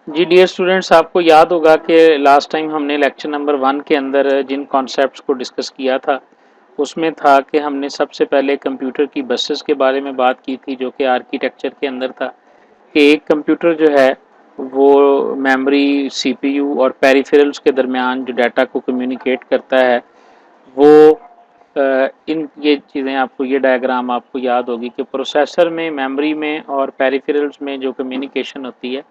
जी dear students, आपको याद होगा कि लास्ट टाइम हमने लेक्चर नंबर 1 के अंदर जिन कॉन्सेप्ट्स को डिस्कस किया था उसमें था कि हमने सबसे पहले कंप्यूटर की बसेस के बारे में बात की थी, जो कि आर्किटेक्चर के अंदर था कि एक कंप्यूटर जो है वो मेमोरी, सीपीयू और पेरिफेरल्स के दरमियान जो डाटा को कम्युनिकेट करता है वो इन ये चीज़ें आपको, ये डायग्राम आपको याद होगी कि प्रोसेसर में, मेमोरी में और पेरिफेरल्स में जो कम्युनिकेशन होती है,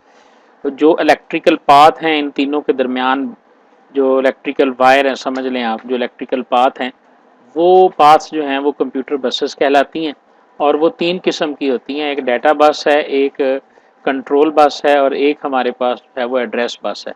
तो जो इलेक्ट्रिकल पाथ हैं इन तीनों के दरमियान, जो इलेक्ट्रिकल वायर हैं, समझ लें आप, जो इलेक्ट्रिकल पाथ हैं वो पाथ्स जो हैं वो कंप्यूटर बसेस कहलाती हैं। और वो तीन किस्म की होती हैं, एक डाटा बस है, एक कंट्रोल बस है और एक हमारे पास है वो एड्रेस बस है।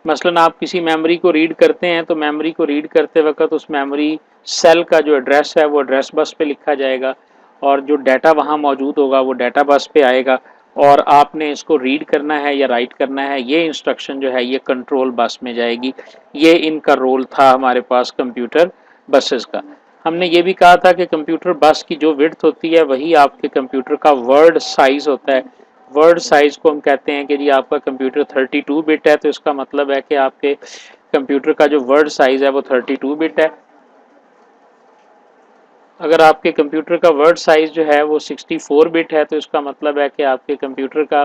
मसलन आप किसी मेमोरी को रीड करते हैं तो मेमोरी को रीड करते वक्त उस मेमोरी सेल का जो एड्रेस है वो एड्रेस बस पे लिखा जाएगा और जो डाटा वहाँ मौजूद होगा वो डाटा बस पे आएगा और आपने इसको रीड करना है या राइट करना है, ये इंस्ट्रक्शन जो है ये कंट्रोल बस में जाएगी। ये इनका रोल था हमारे पास कंप्यूटर बसेस का। हमने ये भी कहा था कि कंप्यूटर बस की जो विड्थ होती है वही आपके कंप्यूटर का वर्ड साइज होता है। वर्ड साइज को हम कहते हैं कि जी आपका कंप्यूटर 32 बिट है तो इसका मतलब है कि आपके कंप्यूटर का जो वर्ड साइज है वो 32 बिट है। अगर आपके कंप्यूटर का वर्ड साइज जो है वो 64 बिट है तो इसका मतलब है कि आपके कंप्यूटर का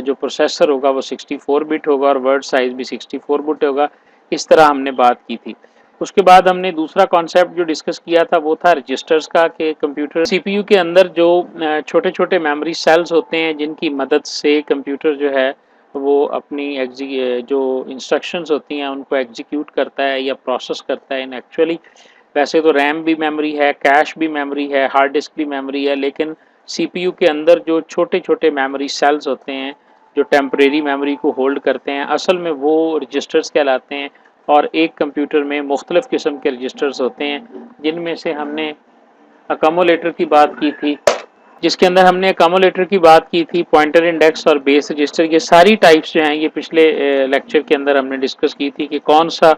जो प्रोसेसर होगा वो 64 बिट होगा और वर्ड साइज भी 64 बिट होगा। इस तरह हमने बात की थी। उसके बाद हमने दूसरा कॉन्सेप्ट जो डिस्कस किया था वो था रजिस्टर्स का, कि कंप्यूटर सीपीयू के अंदर जो छोटे छोटे मेमोरी सेल्स होते हैं जिनकी मदद से कंप्यूटर जो है वो अपनी जो इंस्ट्रक्शंस होती हैं उनको एग्जीक्यूट करता है या प्रोसेस करता है इन एक्चुअली। वैसे तो रैम भी मेमोरी है, कैश भी मेमोरी है, हार्ड डिस्क भी मेमोरी है, लेकिन सीपीयू के अंदर जो छोटे छोटे मेमोरी सेल्स होते हैं जो टेम्परेरी मेमोरी को होल्ड करते हैं, असल में वो रजिस्टर्स कहलाते हैं। और एक कंप्यूटर में मुख्तलिफ़ किस्म के रजिस्टर्स होते हैं जिनमें से हमने अकोमोलेटर की बात की थी, जिसके अंदर हमने अकोमोलेटर की बात की थी, पॉइंटर इंडेक्स और बेस रजिस्टर, ये सारी टाइप्स जो हैं ये पिछले लेक्चर के अंदर हमने डिस्कस की थी कि कौन सा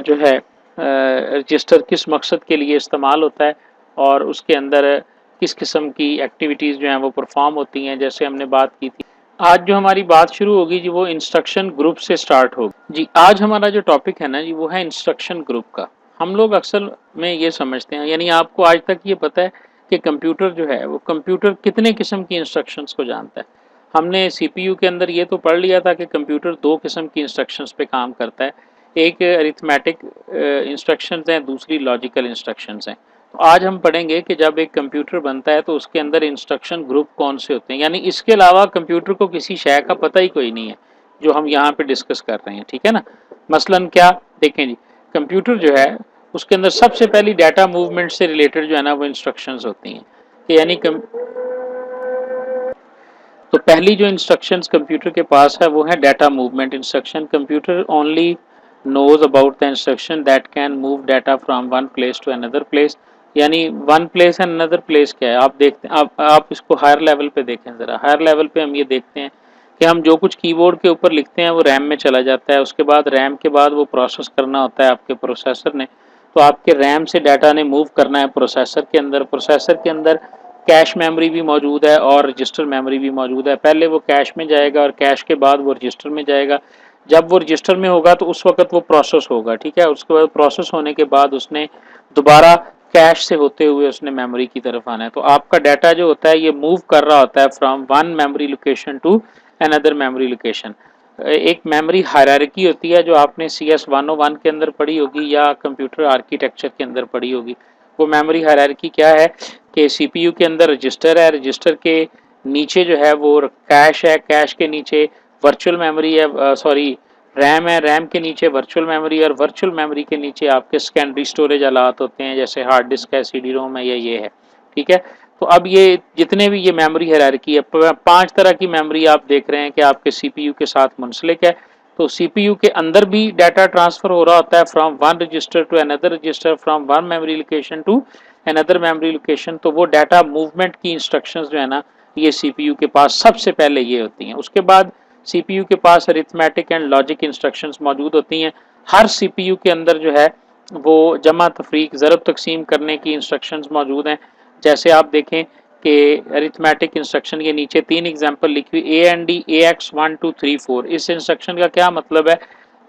जो है रजिस्टर किस मकसद के लिए इस्तेमाल होता है और उसके अंदर किस किस्म की एक्टिविटीज़ जो हैं वो परफॉर्म होती हैं, जैसे हमने बात की थी। आज जो हमारी बात शुरू होगी जी वो इंस्ट्रक्शन ग्रुप से स्टार्ट होगी। जी आज हमारा जो टॉपिक है ना जी वो है इंस्ट्रक्शन ग्रुप का। हम लोग अक्सर में ये समझते हैं, यानी आपको आज तक ये पता है कि कंप्यूटर जो है वो कंप्यूटर कितने किस्म की इंस्ट्रक्शंस को जानता है। हमने सीपीयू के अंदर ये तो पढ़ लिया था कि कंप्यूटर दो किस्म की इंस्ट्रक्शंस पे काम करता है, एक अरिथमेटिक इंस्ट्रक्शंस हैं, दूसरी लॉजिकल इंस्ट्रक्शंस हैं। तो आज हम पढ़ेंगे कि जब एक कंप्यूटर बनता है तो उसके अंदर इंस्ट्रक्शन ग्रुप कौन से होते हैं, यानी इसके अलावा कंप्यूटर को किसी शय का पता ही कोई नहीं है जो हम यहाँ पे डिस्कस कर रहे हैं, ठीक है ना। मसलन क्या, देखें जी, कंप्यूटर जो है उसके अंदर सबसे पहली डाटा मूवमेंट से रिलेटेड जो है ना वो इंस्ट्रक्शंस होती हैं कि यानी तो पहली जो इंस्ट्रक्शंस कंप्यूटर के पास है वो है data movement instruction. Computer only knows about the instruction that can move data from one place to another place। यानी one place and another place क्या है, आप देखते हैं, आप इसको हायर लेवल पे देखें ज़रा। हायर लेवल पे हम ये देखते हैं कि हम जो कुछ कीबोर्ड के ऊपर लिखते हैं वो रैम में चला जाता है, उसके बाद रैम के बाद वो प्रोसेस करना होता है आपके प्रोसेसर ने, तो आपके रैम से डाटा ने मूव करना है प्रोसेसर के अंदर। प्रोसेसर के अंदर कैश मेमोरी भी मौजूद है और रजिस्टर मेमोरी भी मौजूद है। पहले वो कैश में जाएगा और कैश के बाद वो रजिस्टर में जाएगा। जब वो रजिस्टर में होगा तो उस वक्त वो प्रोसेस होगा, ठीक है। उसके बाद प्रोसेस होने के बाद उसने दोबारा कैश से होते हुए उसने मेमोरी की तरफ आना है। तो आपका डाटा जो होता है ये मूव कर रहा होता है from one memory location to another memory location. एक मेमोरी हायरार्की होती है जो आपने CS 101 के अंदर पढ़ी होगी या कंप्यूटर आर्किटेक्चर के अंदर पढ़ी होगी। वो मेमोरी हायरार्की क्या है कि सीपीयू के अंदर रजिस्टर है, रजिस्टर के नीचे जो है वो कैश है, कैश के नीचे वर्चुअल मेमोरी है, सॉरी रैम है, रैम के नीचे वर्चुअल मेमोरी और वर्चुअल मेमोरी के नीचे आपके सेकेंडरी स्टोरेज आलात होते हैं जैसे हार्ड डिस्क है, CD रोम है, या ये है, ठीक है। तो अब ये जितने भी ये मेमोरी हायरार्की है, 5 तरह की मेमोरी आप देख रहे हैं कि आपके सीपीयू के साथ मुंसलिक है। तो सीपीयू के अंदर भी डाटा ट्रांसफर हो रहा होता है from one register to another register, from one memory location to another memory location. तो वो डाटा मूवमेंट की इंस्ट्रक्शंस जो है ना ये सीपीयू के पास सबसे पहले ये होती हैं। उसके बाद सीपीयू के पास अरिथमेटिक एंड लॉजिक इंस्ट्रक्शंस मौजूद होती हैं। हर सीपीयू के अंदर जो है वो जमा तफरीक ज़रब तकसीम करने की इंस्ट्रक्शंस मौजूद हैं। जैसे आप देखें कि अरिथमेटिक इंस्ट्रक्शन के नीचे 3 एग्जांपल लिखी हुई AND AX 1 2 3 4। इस इंस्ट्रक्शन का क्या मतलब है?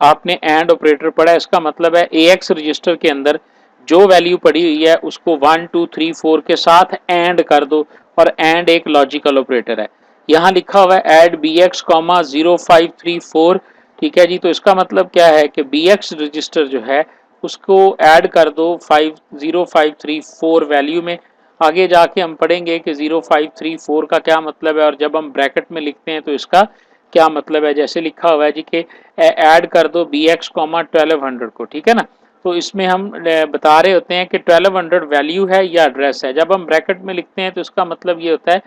आपने एंड ऑपरेटर पढ़ा है, इसका मतलब है AX रजिस्टर के अंदर जो वैल्यू पड़ी हुई है उसको 1 2 3 4 के साथ एंड कर दो, और एंड एक लॉजिकल ऑपरेटर है। यहाँ लिखा हुआ है ऐड BX 0534। ठीक है जी, तो इसका मतलब क्या है कि BX रजिस्टर जो है उसको ऐड कर दो 0534 वैल्यू में। आगे जाके हम पढ़ेंगे कि 0534 का क्या मतलब है, और जब हम ब्रैकेट में लिखते हैं तो इसका क्या मतलब है। जैसे लिखा हुआ है जी कि ऐड कर दो BX 1200 को। ठीक है ना, तो इसमें हम बता रहे होते हैं कि 1200 वैल्यू है या एड्रेस है। जब हम ब्रैकेट में लिखते हैं तो इसका मतलब ये होता है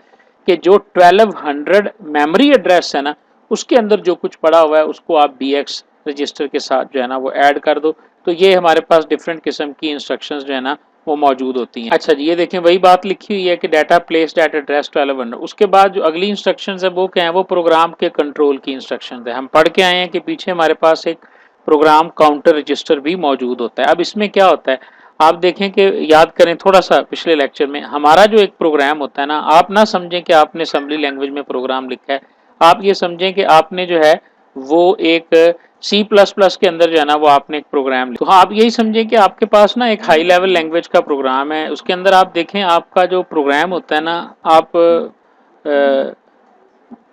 कि जो 1200 मेमोरी एड्रेस है ना, उसके अंदर जो कुछ पड़ा हुआ है उसको आप BX रजिस्टर के साथ जो है ना वो ऐड कर दो। तो ये हमारे पास डिफरेंट किस्म की इंस्ट्रक्शंस जो है ना वो मौजूद होती हैं। अच्छा जी, ये देखें वही बात लिखी हुई है कि डाटा प्लेस्ड एट एड्रेस 1200। उसके बाद जो अगली इंस्ट्रक्शंस है वो क्या है? वो प्रोग्राम के कंट्रोल की इंस्ट्रक्शंस है। हम पढ़ के आए हैं कि पीछे हमारे पास एक प्रोग्राम काउंटर रजिस्टर भी मौजूद होता है। अब इसमें क्या होता है, आप देखें कि याद करें थोड़ा सा पिछले लेक्चर में, हमारा जो एक प्रोग्राम होता है ना, आप ना समझें कि आपने असेंबली लैंग्वेज में प्रोग्राम लिखा है, आप ये समझें कि आपने जो है वो एक C++ के अंदर जो है ना वो आपने एक प्रोग्राम लिखा। तो हाँ, आप यही समझें कि आपके पास ना एक हाई लेवल लैंग्वेज का प्रोग्राम है। उसके अंदर आप देखें आपका जो प्रोग्राम होता है ना, आप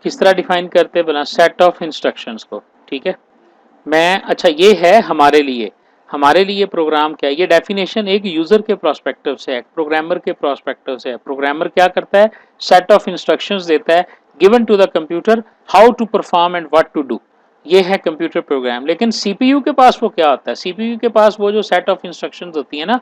किस तरह डिफाइन करते हैं बना सेट ऑफ इंस्ट्रक्शंस को। ठीक है, मैं अच्छा ये है हमारे लिए प्रोग्राम क्या है, ये डेफिनेशन एक यूजर के प्रोस्पेक्टिव से है, प्रोग्रामर के प्रोस्पेक्टिव से है। प्रोग्रामर क्या करता है? सेट ऑफ इंस्ट्रक्शंस देता है given to the computer how to perform and what to do. ये है कंप्यूटर प्रोग्राम। लेकिन सीपीयू के पास वो क्या होता है? सीपीयू के पास वो जो सेट ऑफ इंस्ट्रक्शंस होती है ना,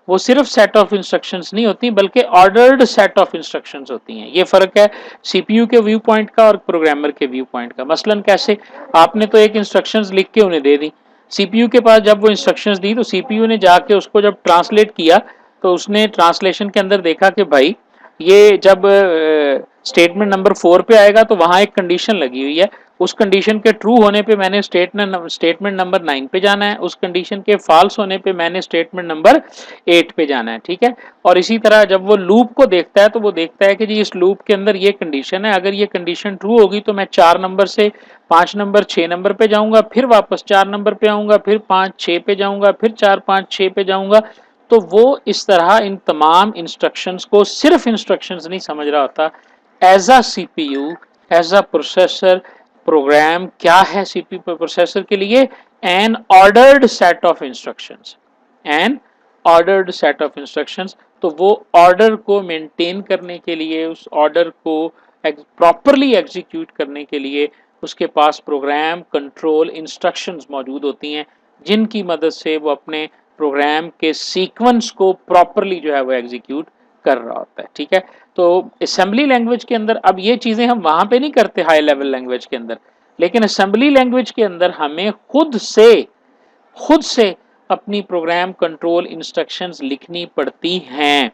वो सिर्फ सेट ऑफ इंस्ट्रक्शंस नहीं होती बल्कि ऑर्डर्ड सेट ऑफ इंस्ट्रक्शंस होती हैं। ये फर्क है सीपीयू के व्यू पॉइंट का और प्रोग्रामर के व्यू पॉइंट का। मसलन कैसे? आपने तो एक इंस्ट्रक्शंस लिख के उन्हें दे दी, सीपीयू के पास जब वो इंस्ट्रक्शंस दी तो सीपीयू ने जाके उसको जब ट्रांसलेट किया तो उसने ट्रांसलेशन के अंदर देखा कि भाई ये जब स्टेटमेंट नंबर 4 पे आएगा तो वहां एक कंडीशन लगी हुई है, उस कंडीशन के ट्रू होने पे मैंने स्टेटमेंट नंबर 9 पे जाना है, उस कंडीशन के फॉल्स होने पे मैंने स्टेटमेंट नंबर 8 पे जाना है। ठीक है, और इसी तरह जब वो लूप को देखता है तो वो देखता है कि जी इस लूप के अंदर ये कंडीशन है, अगर ये कंडीशन ट्रू होगी तो मैं 4 नंबर से 5 नंबर 6 नंबर पे जाऊंगा, फिर वापस 4 नंबर पे आऊंगा, फिर 5 6 पे जाऊंगा, फिर 4 5 6 पे जाऊंगा। तो वो इस तरह इन तमाम इंस्ट्रक्शंस को, सिर्फ इंस्ट्रक्शंस नहीं समझ रहा होता, as a CPU, as a processor. Program क्या है सीपीयू प्रोसेसर के लिए? An ordered set of instructions, an ordered set of instructions. तो वो ऑर्डर को मेंटेन करने के लिए, उस ऑर्डर को प्रॉपरली एग्जीक्यूट करने के लिए उसके पास प्रोग्राम कंट्रोल इंस्ट्रक्शंस मौजूद होती हैं, जिनकी मदद से वो अपने प्रोग्राम के सीक्वेंस को प्रॉपरली जो है वो एग्जीक्यूट कर रहा होता है। ठीक है, तो असेंबली लैंग्वेज के अंदर अब ये चीजें हम वहां पे नहीं करते हाई लेवल लैंग्वेज के अंदर, लेकिन असेंबली लैंग्वेज के अंदर हमें खुद से अपनी प्रोग्राम कंट्रोल इंस्ट्रक्शंस लिखनी पड़ती हैं।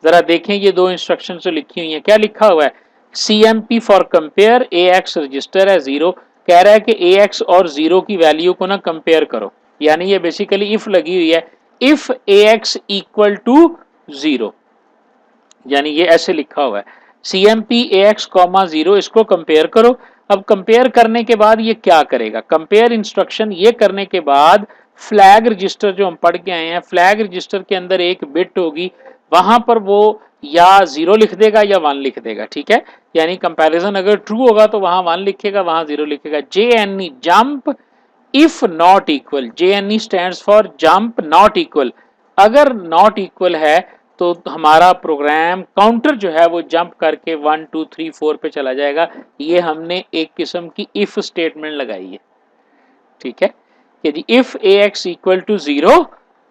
जरा देखें ये दो इंस्ट्रक्शंस जो लिखी हुई हैं, क्या लिखा हुआ है? CMP for compare AX register है 0, कह रहा है कि AX और 0 की वैल्यू को ना कंपेयर करो, यानी ये बेसिकली इफ लगी हुई है, इफ AX इक्वल टू 0, यानी ये ऐसे लिखा हुआ है CMP AX 0, इसको कंपेयर करो। अब कंपेयर करने के बाद ये क्या करेगा? कंपेयर इंस्ट्रक्शन ये करने के बाद फ्लैग रजिस्टर जो हम पढ़ के आए हैं, फ्लैग रजिस्टर के अंदर एक बिट होगी, वहां पर वो या 0 लिख देगा या 1 लिख देगा। ठीक है, यानी कंपैरिजन अगर ट्रू होगा तो वहां 1 लिखेगा, वहां 0 लिखेगा। JNE jump if not equal, JNE stands for jump not equal. अगर नॉट इक्वल है तो हमारा प्रोग्राम काउंटर जो है वो जंप करके 1 2 3 4 पे चला जाएगा। ये हमने एक किस्म की इफ स्टेटमेंट लगाई है। ठीक है, कि जी इफ AX इक्वल टू 0,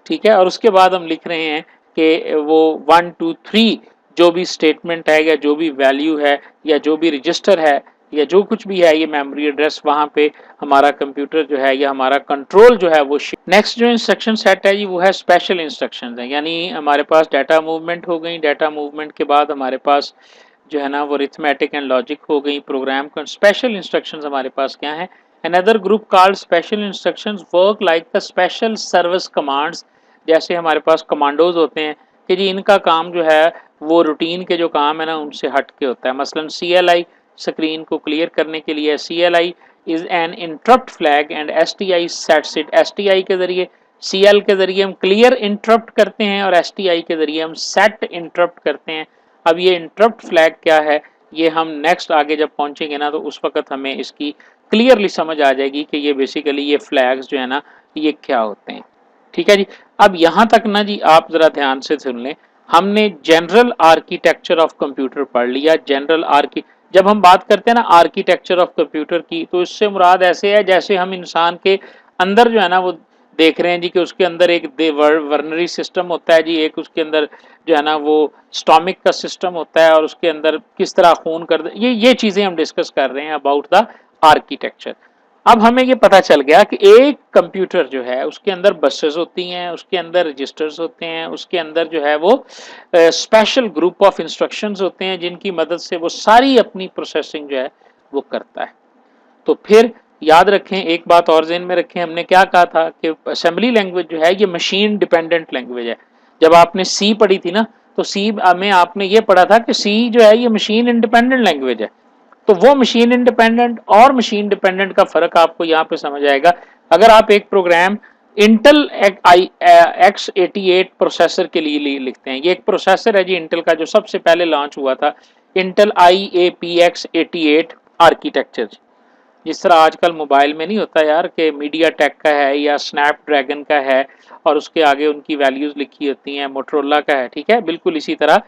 ठीक है, और उसके बाद हम लिख रहे हैं कि वो 1 2 3 जो भी स्टेटमेंट है या जो भी वैल्यू है या जो भी रजिस्टर है या जो कुछ भी है, ये मेमोरी एड्रेस, वहां पे हमारा कंप्यूटर जो है या हमारा कंट्रोल जो है वो। नेक्स्ट जो इंस्ट्रक्शन सेट है जी वो है स्पेशल इंस्ट्रक्शंस है, यानी हमारे पास डाटा मूवमेंट हो गई, डाटा मूवमेंट के बाद हमारे पास जो है ना वो अरिथमेटिक एंड लॉजिक हो गई, प्रोग्राम का स्पेशल इंस्ट्रक्शंस हमारे पास क्या है? Another group called special instructions work like the special service commands। जैसे हमारे पास कमांडोज होते हैं, कि जी इनका काम जो है वो रूटीन के जो काम है ना उनसे हट के होता है। मसलन CLI स्क्रीन को क्लियर करने के लिए, CLI is an interrupt flag and STI sets it. STI के जरिए, CL के जरिए हम क्लियर इंटरप्ट करते हैं और STI के जरिए हम सेट इंटरप्ट करते हैं। अब ये इंटरप्ट फ्लैग क्या है, ये हम नेक्स्ट आगे जब पहुंचेंगे ना तो उस वक्त हमें इसकी क्लियरली समझ आ जाएगी कि ये बेसिकली ये फ्लैग्स जो है ना ये क्या होते हैं। ठीक है जी। अब यहाँ तक ना जी आप ज़रा ध्यान से सुन लें, हमने जनरल आर्किटेक्चर ऑफ कंप्यूटर पढ़ लिया। जनरल आर्की जब हम बात करते हैं ना आर्किटेक्चर ऑफ कंप्यूटर की, तो इससे मुराद ऐसे है जैसे हम इंसान के अंदर जो है ना वो देख रहे हैं जी कि उसके अंदर एक वर्नरी सिस्टम होता है जी, एक उसके अंदर जो है ना वो स्टोमिक का सिस्टम होता है और उसके अंदर किस तरह खून कर ये चीज़ें हम डिस्कस कर रहे हैं अबाउट द आर्किटेक्चर। अब हमें ये पता चल गया कि एक कंप्यूटर जो है उसके अंदर बसेस होती हैं, उसके अंदर रजिस्टर्स होते हैं, उसके अंदर जो है वो स्पेशल ग्रुप ऑफ इंस्ट्रक्शंस होते हैं जिनकी मदद से वो सारी अपनी प्रोसेसिंग जो है वो करता है। तो फिर याद रखें, एक बात और ज़हन में रखें, हमने क्या कहा था कि असेंबली लैंग्वेज जो है ये मशीन डिपेंडेंट लैंग्वेज है। जब आपने सी पढ़ी थी ना तो सी में आपने ये पढ़ा था कि सी जो है ये मशीन इंडिपेंडेंट लैंग्वेज है। तो वो मशीन इंडिपेंडेंट और मशीन डिपेंडेंट का फर्क आपको यहाँ पे समझ आएगा। अगर आप एक प्रोग्राम इंटेल X88 प्रोसेसर के लिए लिखते हैं, ये एक प्रोसेसर है जी इंटेल का जो सबसे पहले लॉन्च हुआ था, इंटेल IAPX88 आर्किटेक्चर। जिस तरह आजकल मोबाइल में नहीं होता यार कि मीडिया टेक का है या स्नैपड्रैगन का है और उसके आगे उनकी वैल्यूज़ लिखी होती हैं, मोटरोला का है, ठीक है, बिल्कुल इसी तरह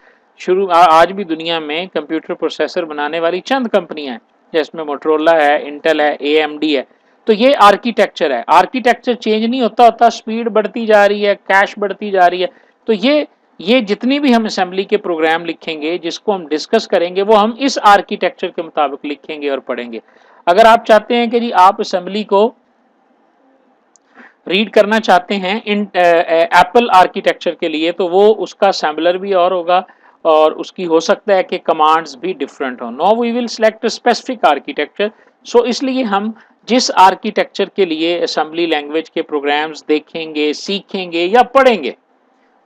आज भी दुनिया में कंप्यूटर प्रोसेसर बनाने वाली चंद कंपनियां हैं, जिसमें मोटरोला है, इंटेल है, AMD है। तो ये आर्किटेक्चर है, आर्किटेक्चर चेंज नहीं होता, स्पीड बढ़ती जा रही है, कैश बढ़ती जा रही है। तो ये जितनी भी हम असेंबली के प्रोग्राम लिखेंगे, जिसको हम डिस्कस करेंगे, वो हम इस आर्किटेक्चर के मुताबिक लिखेंगे और पढ़ेंगे। अगर आप चाहते हैं कि जी आप असेंबली को रीड करना चाहते हैं इन एप्पल आर्किटेक्चर के लिए, तो वो उसका असेंबलर भी और होगा और उसकी हो सकता है कि कमांड्स भी डिफरेंट हो। No we will select specific architecture. So इसलिए हम जिस आर्किटेक्चर के लिए असेंबली लैंग्वेज के प्रोग्राम्स देखेंगे, सीखेंगे या पढ़ेंगे,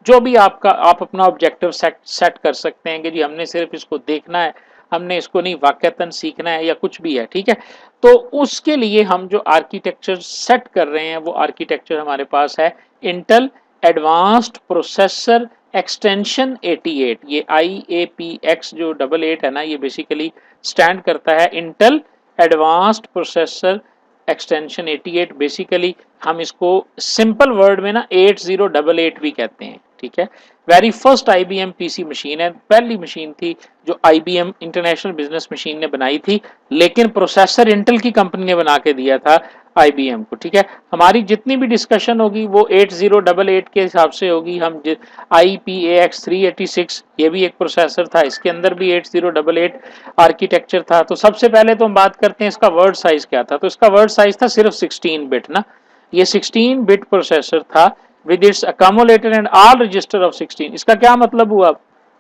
जो भी आप अपना ऑब्जेक्टिव सेट कर सकते हैं कि जी हमने सिर्फ इसको देखना है, हमने इसको नहीं वाकईतन सीखना है या कुछ भी है, ठीक है। तो उसके लिए हम जो आर्किटेक्चर सेट कर रहे हैं वो आर्किटेक्चर हमारे पास है इंटेल एडवांस्ड प्रोसेसर एक्सटेंशन 88। ये IAPX जो 88 है ना, ये बेसिकली स्टैंड करता है Intel advanced processor extension 88। Basically हम इसको सिंपल वर्ड में ना 8088 भी कहते हैं, ठीक है। Very first IBM PC machine है, पहली मशीन थी जो IBM इंटरनेशनल बिजनेस मशीन ने बनाई थी, लेकिन प्रोसेसर इंटेल की कंपनी ने बना के दिया था IBM को, ठीक है। हमारी जितनी भी डिस्कशन होगी वो 8088 के हिसाब से होगी। हम IPAX 386 ये भी एक प्रोसेसर था, इसके अंदर भी 8088 आर्किटेक्चर था। तो सबसे पहले तो हम बात करते हैं इसका वर्ड साइज क्या था। तो इसका वर्ड साइज था सिर्फ 16 बिट ना, ये 16 बिट प्रोसेसर था with its accumulator and all register of 16। इसका क्या मतलब हुआ,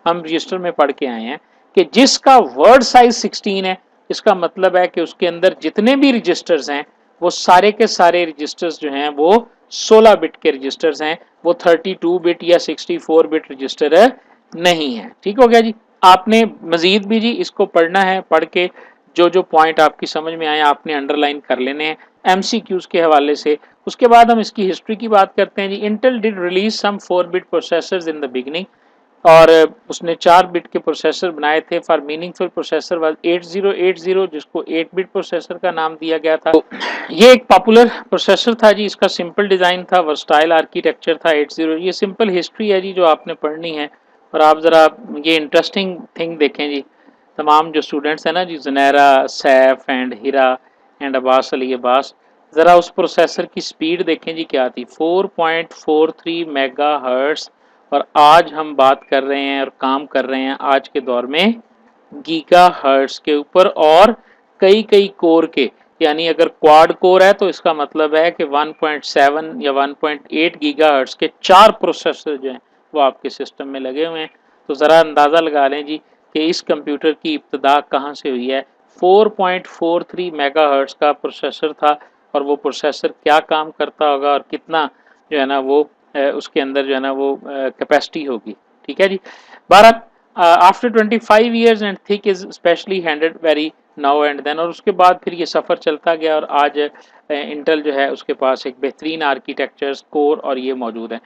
हम रजिस्टर में पढ़ के आए हैं कि जिसका वर्ड साइज 16 है, इसका मतलब है कि उसके अंदर जितने भी रजिस्टर्स हैं वो सारे के सारे रजिस्टर्स जो हैं वो 16 बिट के रजिस्टर्स हैं, वो 32 बिट या 64 बिट रजिस्टर नहीं है। ठीक हो गया जी। आपने मजीद भी जी इसको पढ़ना है, पढ़ के जो पॉइंट आपकी समझ में आए आपने अंडरलाइन कर लेने हैं MCQs के हवाले से। उसके बाद हम इसकी हिस्ट्री की बात करते हैं जी। Intel did release some 4 bit processors in the beginning, और उसने 4 बिट के प्रोसेसर बनाए थे। फॉर मीनिंगफुल प्रोसेसर वाज 8080, जिसको 8 बिट प्रोसेसर का नाम दिया गया था। तो ये एक पॉपुलर प्रोसेसर था जी, इसका सिंपल डिज़ाइन था, वर्सटाइल आर्किटेक्चर था 80। ये सिंपल हिस्ट्री है जी जो आपने पढ़नी है। और आप ज़रा ये इंटरेस्टिंग थिंग देखें जी, तमाम जो स्टूडेंट्स हैं ना जी, ज़ुनैरा, सैफ एंड हिरा एंड अब्बास अली अब्बास, ज़रा उस प्रोसेसर की स्पीड देखें जी क्या थी, 4.43 मेगाहर्ट्ज़। और आज हम बात कर रहे हैं और काम कर रहे हैं आज के दौर में गीगाहर्ट्ज़ के ऊपर, और कई कई कोर के, यानी अगर क्वाड कोर है तो इसका मतलब है कि 1.7 या 1.8 गीगाहर्ट्ज़ के 4 प्रोसेसर जो हैं वो आपके सिस्टम में लगे हुए हैं। तो ज़रा अंदाज़ा लगा लें जी कि इस कंप्यूटर की इब्तिदा कहाँ से हुई है। 4.43 मेगाहर्ट्ज़ का प्रोसेसर था, और वो प्रोसेसर क्या काम करता होगा और कितना जो है ना वो उसके अंदर जो है ना वो कैपेसिटी होगी। ठीक है जी। 12 after 25 years and thick is specially handed very now and then, और उसके बाद फिर ये सफ़र चलता गया और आज इंटेल जो है उसके पास एक बेहतरीन आर्किटेक्चर कोर और ये मौजूद है।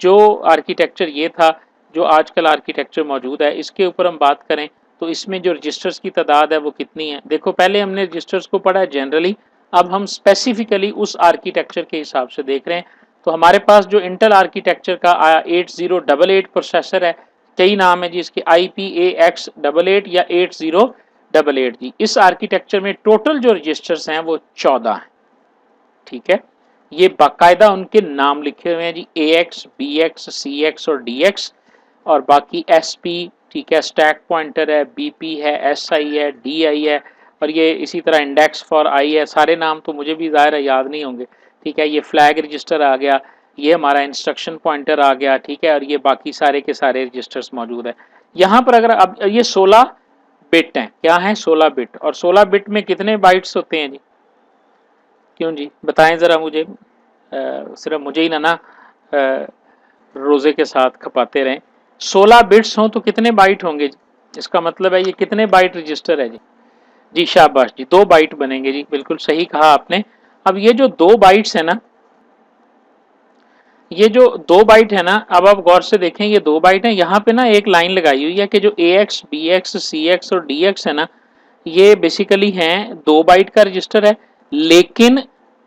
जो आर्किटेक्चर ये था, जो आजकल आर्किटेक्चर मौजूद है, इसके ऊपर हम बात करें तो इसमें जो रजिस्टर्स की तादाद है वो कितनी है। देखो पहले हमने रजिस्टर्स को पढ़ा है जनरली, अब हम स्पेसिफिकली उस आर्किटेक्चर के हिसाब से देख रहे हैं। तो हमारे पास जो इंटेल आर्किटेक्चर का 8088 प्रोसेसर है, कई नाम है जी इसके, IPAX88 या 8088 जी। इस आर्किटेक्चर में टोटल जो रजिस्टर्स हैं वो 14 हैं, ठीक है। ये बाकायदा उनके नाम लिखे हुए हैं जी, AX, BX, CX और DX, और बाकी SP, ठीक है, स्टैक पॉइंटर है, BP है, SI है, DI है, और ये इसी तरह इंडेक्स फॉर आई है। सारे नाम तो मुझे भी ज़ाहिर है याद नहीं होंगे, ठीक है। ये फ्लैग रजिस्टर आ गया, ये हमारा इंस्ट्रक्शन पॉइंटर आ गया, ठीक है, और ये बाकी सारे के सारे रजिस्टर्स मौजूद है यहाँ पर। अगर अब ये 16 बिट हैं, क्या है 16 बिट, और 16 बिट में कितने बाइट्स होते हैं जी, क्यों जी बताएं ज़रा मुझे, सिर्फ मुझे ही ना रोज़े के साथ खपाते रहें। 16 बिट्स हों तो कितने बाइट होंगे जी, इसका मतलब है ये कितने बाइट रजिस्टर है जी। जी शाबाश जी, 2 बाइट बनेंगे जी, बिल्कुल सही कहा आपने। अब ये जो 2 बाइट्स है ना, ये जो 2 बाइट है ना, अब आप गौर से देखें, ये 2 बाइट है, यहाँ पे ना एक लाइन लगाई हुई है कि जो AX, BX, CX और DX है ना, ये बेसिकली हैं 2 बाइट का रजिस्टर है, लेकिन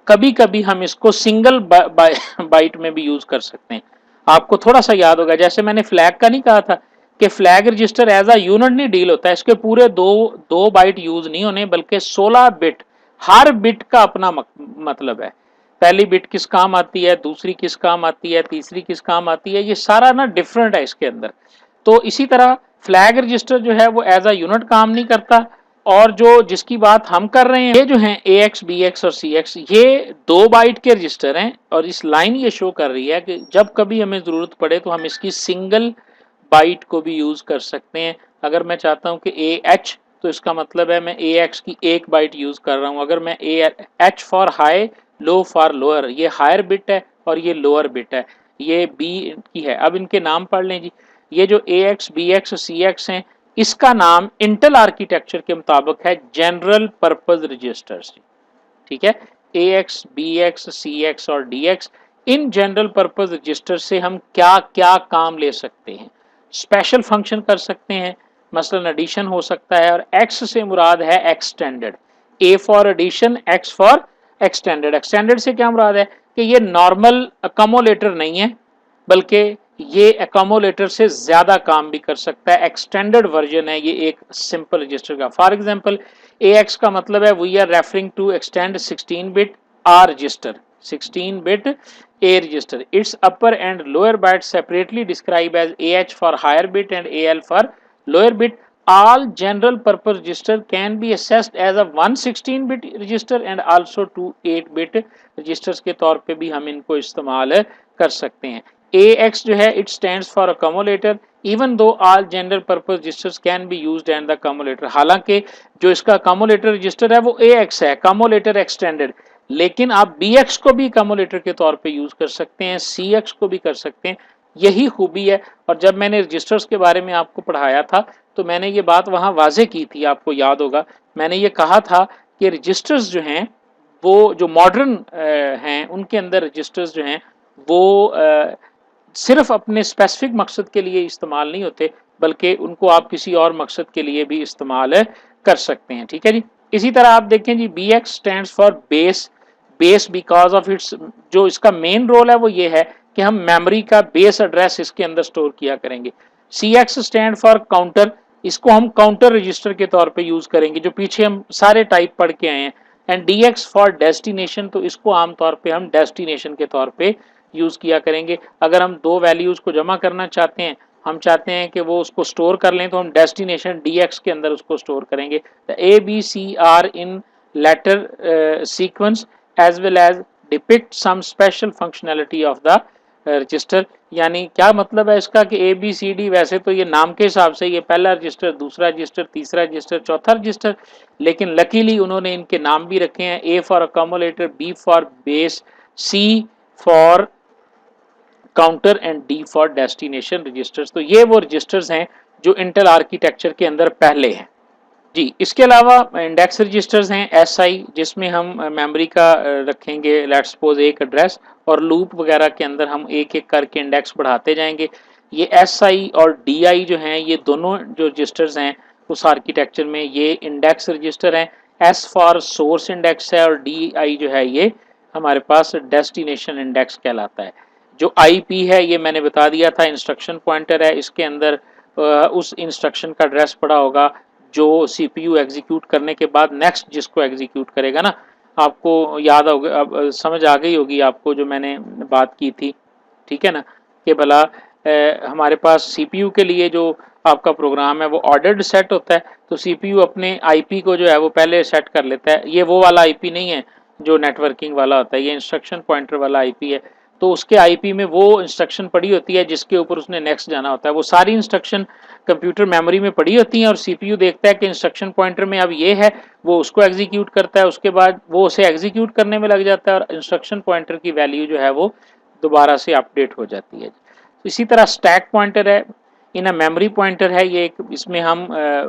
कभी कभी हम इसको सिंगल बाइट में भी यूज कर सकते हैं। आपको थोड़ा सा याद होगा, जैसे मैंने फ्लैग का नहीं कहा था कि flag register as a unit नहीं डील होता है, इसके पूरे दो बाइट यूज नहीं होने, बल्कि 16 बिट, हर बिट का अपना मतलब है। पहली बिट किस काम आती है, दूसरी किस काम आती है, तीसरी किस काम आती है, ये सारा ना डिफरेंट है इसके अंदर। तो इसी तरह फ्लैग रजिस्टर जो है वो एज अ यूनिट काम नहीं करता, और जो जिसकी बात हम कर रहे हैं ये जो है AX, BX और CX, ये 2 बाइट के रजिस्टर हैं, और इस लाइन ये शो कर रही है कि जब कभी हमें ज़रूरत पड़े तो हम इसकी सिंगल बाइट को भी यूज़ कर सकते हैं। अगर मैं चाहता हूं कि AH, तो इसका मतलब है मैं AX की 1 बाइट यूज़ कर रहा हूं। अगर मैं H for high, low for lower, ये हायर बिट है और ये लोअर बिट है, ये B की है। अब इनके नाम पढ़ लें जी। ये जो AX, BX, CX हैं, इसका नाम इंटेल आर्किटेक्चर के मुताबिक है जनरल पर्पज रजिस्टर्स, ठीक है। AX, BX, CX और DX, in general purpose register से हम क्या क्या काम ले सकते हैं। स्पेशल फंक्शन कर सकते हैं, मसलन एडिशन हो सकता है, और X से मुराद है extended, A for addition, X for extended. Extended से क्या मुराद है कि ये नॉर्मल अकोमोलेटर नहीं है, बल्कि ये अकोमोलेटर से ज्यादा काम भी कर सकता है, एक्सटेंडेड वर्जन है ये एक सिंपल रजिस्टर का। फॉर एग्जांपल AX का मतलब है we are referring to extend 16 bit R register, 16 bit A register. Its upper and lower bytes separately described as AH for higher bit and AL for lower bit. All general purpose register can be accessed as a 116 bit register and also 28 bit registers के तौर पे भी हम इनको इस्तेमाल कर सकते हैं। AX जो है it stands for accumulator, even though all general purpose registers can be used and the accumulator। हालांकि जो इसका accumulator register है वो AX है, accumulator extended, लेकिन आप BX को भी accumulator के तौर पे यूज कर सकते हैं, CX को भी कर सकते हैं, यही खूबी है। और जब मैंने रजिस्टर्स के बारे में आपको पढ़ाया था तो मैंने ये बात वहाँ वाजे की थी, आपको याद होगा, मैंने ये कहा था कि रजिस्टर्स जो हैं वो जो मॉडर्न हैं उनके अंदर रजिस्टर्स जो हैं वो सिर्फ अपने स्पेसिफिक मकसद के लिए इस्तेमाल नहीं होते, बल्कि उनको आप किसी और मकसद के लिए भी इस्तेमाल कर सकते हैं, ठीक है जी। इसी तरह आप देखें जी, BX stands for base, base because of its, जो इसका मेन रोल है वो ये है कि हम मेमोरी का बेस एड्रेस इसके अंदर स्टोर किया करेंगे। CX स्टैंड फॉर काउंटर, इसको हम काउंटर रजिस्टर के तौर पे यूज करेंगे, जो पीछे हम सारे टाइप पढ़ के आए हैं। एंड DX फॉर डेस्टिनेशन, तो इसको आमतौर पे हम डेस्टिनेशन के तौर पे यूज किया करेंगे। अगर हम दो वैल्यूज को जमा करना चाहते हैं, हम चाहते हैं कि वो उसको स्टोर कर लें, तो हम डेस्टिनेशन DX के अंदर उसको स्टोर करेंगे। ABCR in letter sequence as well as depict some special functionality of the register. यानी क्या मतलब है इसका कि ABCD, वैसे तो ये नाम के हिसाब से ये पहला रजिस्टर, दूसरा रजिस्टर, तीसरा रजिस्टर, चौथा रजिस्टर, लेकिन लकीली उन्होंने इनके नाम भी रखे हैं, A for accumulator, B for base, C for counter and D for destination registers. तो ये वो रजिस्टर्स हैं जो इंटेल आर्किटेक्चर के अंदर पहले हैं जी। इसके अलावा इंडेक्स रजिस्टर्स हैं एसआई, जिसमें हम मेमोरी का रखेंगे लेट्स सपोज एक एड्रेस, और लूप वगैरह के अंदर हम एक एक करके इंडेक्स बढ़ाते जाएंगे। ये एसआई और डीआई जो हैं, ये दोनों जो रजिस्टर्स हैं उस आर्किटेक्चर में, ये इंडेक्स रजिस्टर हैं। एस फॉर सोर्स इंडेक्स है और डीआई जो है ये हमारे पास डेस्टिनेशन इंडेक्स कहलाता है। जो आईपी है ये मैंने बता दिया था, इंस्ट्रक्शन पॉइंटर है, इसके अंदर उस इंस्ट्रक्शन का एड्रेस पड़ा होगा जो सीपीयू एग्जीक्यूट करने के बाद नेक्स्ट जिसको एग्जीक्यूट करेगा ना, आपको याद होगा, अब समझ आ गई होगी आपको जो मैंने बात की थी, ठीक है ना, कि भला हमारे पास सीपीयू के लिए जो आपका प्रोग्राम है वो ऑर्डर्ड सेट होता है, तो सीपीयू अपने आईपी को जो है वो पहले सेट कर लेता है। ये वो वाला आईपी नहीं है जो नेटवर्किंग वाला होता है, ये इंस्ट्रक्शन पॉइंटर वाला आईपी है। तो उसके आईपी में वो इंस्ट्रक्शन पड़ी होती है जिसके ऊपर उसने नेक्स्ट जाना होता है। वो सारी इंस्ट्रक्शन कंप्यूटर मेमोरी में पड़ी होती हैं और सीपीयू देखता है कि इंस्ट्रक्शन पॉइंटर में अब ये है, वो उसको एग्जीक्यूट करता है, उसके बाद वो उसे एग्जीक्यूट करने में लग जाता है और इंस्ट्रक्शन पॉइंटर की वैल्यू जो है वो दोबारा से अपडेट हो जाती है। इसी तरह स्टैक पॉइंटर है, इन मेमोरी पॉइंटर है ये एक, इसमें हम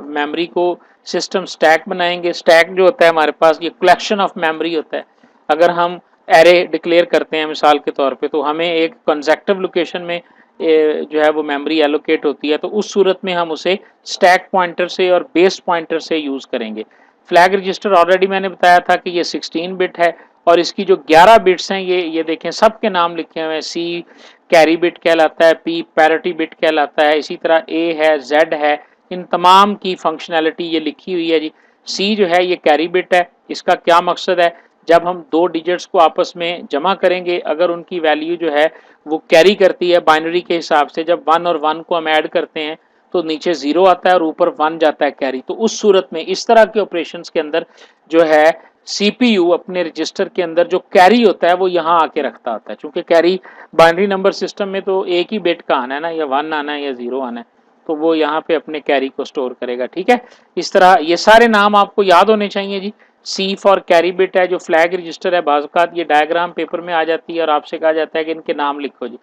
मेमोरी को सिस्टम स्टैक बनाएंगे। स्टैक जो होता है हमारे पास ये कलेक्शन ऑफ मेमोरी होता है। अगर हम एरे डिक्लेयर करते हैं मिसाल के तौर पे, तो हमें एक कंसेक्टिव लोकेशन में जो है वो मेमोरी एलोकेट होती है, तो उस सूरत में हम उसे स्टैक पॉइंटर से और बेस पॉइंटर से यूज़ करेंगे। फ्लैग रजिस्टर ऑलरेडी मैंने बताया था कि ये 16 बिट है और इसकी जो 11 बिट्स हैं ये देखें सबके नाम लिखे हुए हैं। सी कैरी बिट कहलाता है, पी पैरिटी बिट कहलाता है, इसी तरह ए है, जेड है, इन तमाम की फंक्शनैलिटी ये लिखी हुई है जी। सी जो है ये कैरी बिट है, इसका क्या मकसद है, जब हम दो डिजिट्स को आपस में जमा करेंगे अगर उनकी वैल्यू जो है वो कैरी करती है बाइनरी के हिसाब से, जब 1 और 1 को हम ऐड करते हैं तो नीचे 0 आता है और ऊपर 1 जाता है कैरी, तो उस सूरत में इस तरह के ऑपरेशंस के अंदर जो है सीपीयू अपने रजिस्टर के अंदर जो कैरी होता है वो यहाँ आके रखता होता है। चूंकि कैरी बाइनरी नंबर सिस्टम में तो एक ही बिट का आना है ना, या 1 आना है या 0 आना है, तो वो यहाँ पे अपने कैरी को स्टोर करेगा। ठीक है, इस तरह ये सारे नाम आपको याद होने चाहिए जी। सी फॉर कैरी बिट है, जो फ्लैग रजिस्टर है, बाज़ ये डायग्राम पेपर में आ जाती है और आपसे कहा जाता है कि इनके नाम लिखो जी।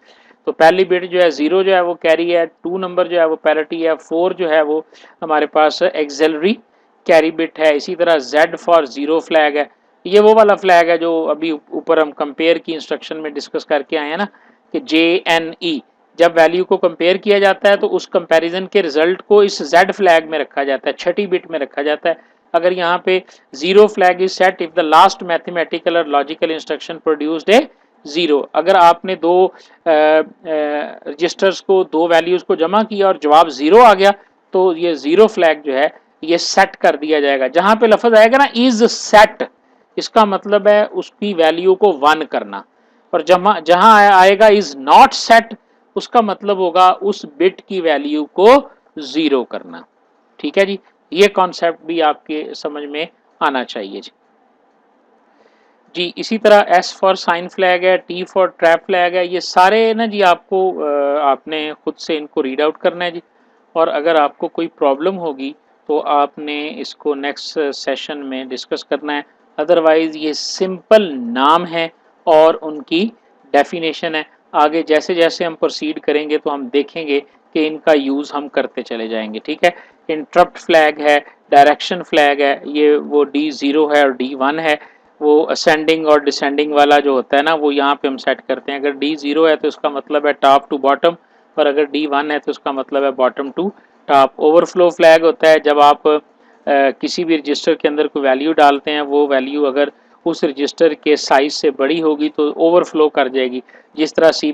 तो पहली बिट जो है 0 जो है वो कैरी है, 2 नंबर जो है वो पैरिटी है, 4 जो है वो हमारे पास एक्सेलरी कैरी बिट है। इसी तरह Z फॉर 0 फ्लैग है, ये वो वाला फ्लैग है जो अभी ऊपर हम कंपेयर की इंस्ट्रक्शन में डिस्कस करके आए हैं ना, कि JNE, जब वैल्यू को कंपेयर किया जाता है तो उस कंपैरिजन के रिजल्ट को इस Z फ्लैग में रखा जाता है, छठी बिट में रखा जाता है। अगर यहाँ पे 0 flag is set if the last mathematical और लॉजिकल इंस्ट्रक्शन प्रोड्यूस्ड ए 0, अगर आपने दो रजिस्टर्स को, दो वैल्यूज को जमा किया और जवाब 0 आ गया, तो ये 0 फ्लैग जो है ये सेट कर दिया जाएगा। जहां पे लफ्ज आएगा ना इज सेट, इसका मतलब है उसकी वैल्यू को 1 करना, और जहां आएगा इज नॉट सेट, उसका मतलब होगा उस बिट की वैल्यू को 0 करना। ठीक है जी, ये कॉन्सेप्ट भी आपके समझ में आना चाहिए जी। जी इसी तरह S फॉर साइन फ्लैग है, T फॉर ट्रैप फ्लैग है, ये सारे ना जी आपको आपने खुद से इनको रीड आउट करना है जी। और अगर आपको कोई प्रॉब्लम होगी तो आपने इसको नेक्स्ट सेशन में डिस्कस करना है। अदरवाइज ये सिंपल नाम है और उनकी डेफिनेशन है। आगे जैसे जैसे हम प्रोसीड करेंगे तो हम देखेंगे कि इनका यूज़ हम करते चले जाएंगे। ठीक है, इंटरप्ट फ्लैग है, डायरेक्शन फ्लैग है, ये वो D0 है और D1 है। वो असेंडिंग और डिसेंडिंग वाला जो होता है ना, वो यहाँ पे हम सेट करते हैं। अगर D0 है तो इसका मतलब है टॉप टू बॉटम, और अगर D1 है तो इसका मतलब है bottom to top. Overflow flag होता है जब आप किसी भी रजिस्टर के अंदर कोई वैल्यू डालते हैं, वो वैल्यू अगर उस रजिस्टर के साइज से बड़ी होगी तो ओवरफ्लो कर जाएगी। जिस तरह C++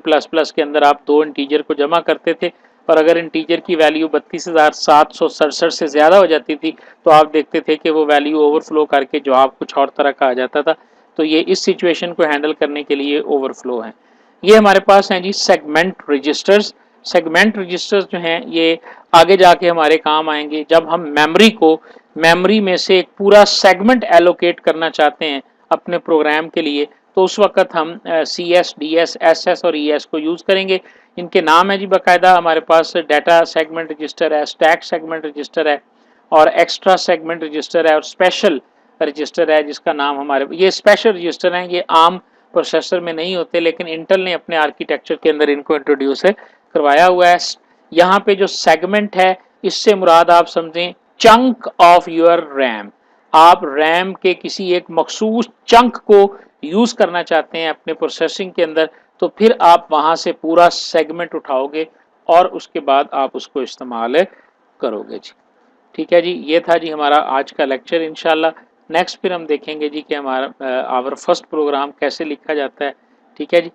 के अंदर आप दो इंटीजर को जमा करते थे और अगर इंटीजर की वैल्यू 32,767 से ज़्यादा हो जाती थी तो आप देखते थे कि वो वैल्यू ओवरफ्लो करके जवाब कुछ और तरह का आ जाता था। तो ये इस सिचुएशन को हैंडल करने के लिए ओवरफ्लो है। ये हमारे पास हैं जी सेगमेंट रजिस्टर्स। सेगमेंट रजिस्टर्स जो हैं ये आगे जाके हमारे काम आएंगे जब हम मेमोरी में से एक पूरा सेगमेंट एलोकेट करना चाहते हैं अपने प्रोग्राम के लिए, तो उस वक्त हम CS, DS, SS और ES को यूज़ करेंगे। इनके नाम है जी बाकायदा, हमारे पास डाटा सेगमेंट रजिस्टर है, स्टैक सेगमेंट रजिस्टर है और एक्स्ट्रा सेगमेंट रजिस्टर है और स्पेशल रजिस्टर है जिसका नाम हमारे, ये स्पेशल रजिस्टर हैं, ये आम प्रोसेसर में नहीं होते, लेकिन इंटेल ने अपने आर्किटेक्चर के अंदर इनको इंट्रोड्यूस करवाया हुआ है। यहाँ पे जो सेगमेंट है, इससे मुराद आप समझें चंक ऑफ योर रैम। आप रैम के किसी एक मखसूस चंक को यूज करना चाहते हैं अपने प्रोसेसिंग के अंदर, तो फिर आप वहां से पूरा सेगमेंट उठाओगे और उसके बाद आप उसको इस्तेमाल करोगे जी। ठीक है जी, ये था जी हमारा आज का लेक्चर। इंशाल्लाह नेक्स्ट फिर हम देखेंगे जी कि हमारा आवर फर्स्ट प्रोग्राम कैसे लिखा जाता है। ठीक है जी।